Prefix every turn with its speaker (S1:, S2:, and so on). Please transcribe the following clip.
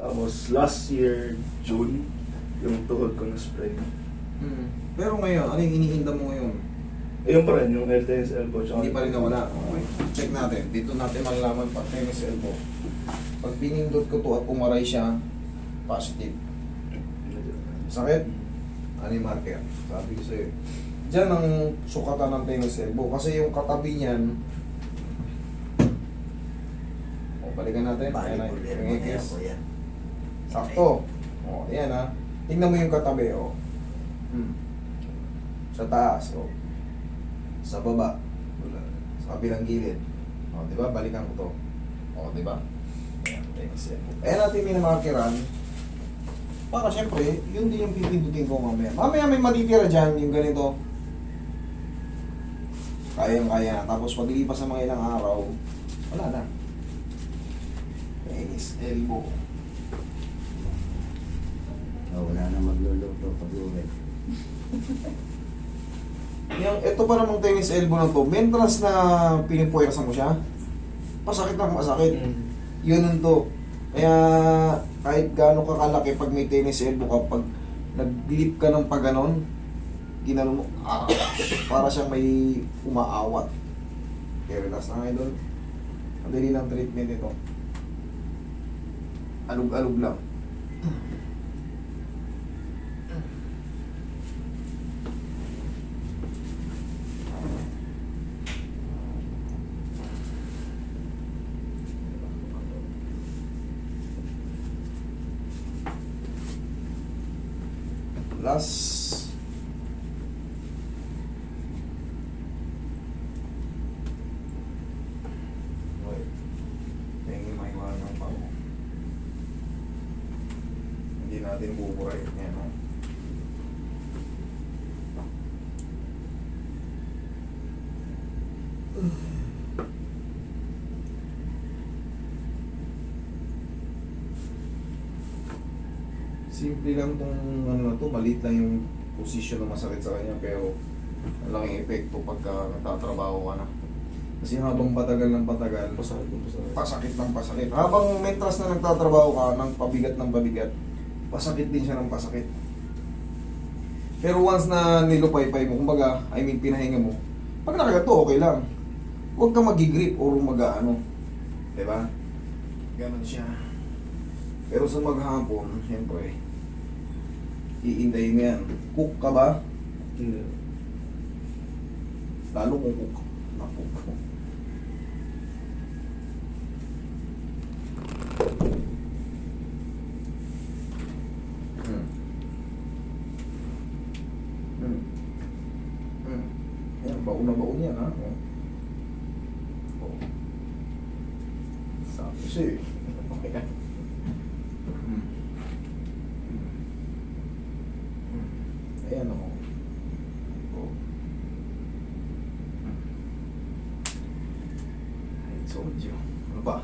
S1: Tapos last year, June, yung tuhod ko na sprain.
S2: Pero ngayon, ano yung iniinda mo ngayon?
S1: Ayun pa rin, yung LTS elbow. Tsaka
S2: Hindi pa rin nawala. Okay. Check natin. Dito natin malalaman pa tennis elbow. Pag pinindot ko to at umaray siya, positive. Sakit? Ano yung marker? Sabi ko sa'yo. Diyan ang sukatan ng tennis elbow. Kasi yung katabi niyan, balikan natin.
S3: Bali
S2: Ayan,
S3: po din
S2: yung
S3: mo
S2: ikis.
S3: po yan.
S2: Sakto. O, ayan ha. Tingnan mo yung katabi, o. Sa taas, o. Sa baba. Sa kabilang gilid. O, di ba? Balikan ko to. O, di ba? Ayan, tennis elbow. Ayan natin minamarkeran. Para syempre, yun din yung pipindutin ko mamaya. Mamaya may matitira dyan, yung ganito. Kayang-kaya. Tapos paglipas sa mga ilang araw, wala na. Tennis elbow.
S3: Oh, wala na magluluto pag-uwi.
S2: Ito pa namang tennis elbow na to, mentras na pinipuwersa mo siya, pasakit na masakit. Yun nun to. Kaya kahit gaano ka kalaki pag may tennis elbow ka, pag nag-lip ka ng paganon, ginano mo, para siyang may umaawat. Kaya relax na ngayon doon. Madali lang treatment ito. Alug-alug lang. Last. Okay. Tingin maiwanan pa ako. Hindi natin buburay. Yan o. Simple lang tong ano na to, maliit lang yung posisyon na masakit sa kanya pero ang laking epekto pagka nagtatrabaho ka na. Kasi habang patagal ng patagal,
S1: Pasakit mo sa...
S2: pasakit ng pasakit. Habang mentras na nagtatrabaho ka ng pabigat, pasakit din siya ng pasakit. Pero once na nilupay-pay mo, kumbaga, pinahinga mo, pag nakaganto, okay lang. Huwag ka magigrip o mag-ano. Diba? Ganon siya. Pero sa maghapon, siyempre, iindayin mo yan. Cook ka ba?
S1: Hindi.
S2: Lalo kung cook. Na-cook. Ayan, baon na baon yan, ha? Oh. Sabi siya eh. Okay. Ayan ako. Oh. I told you. Ano ba?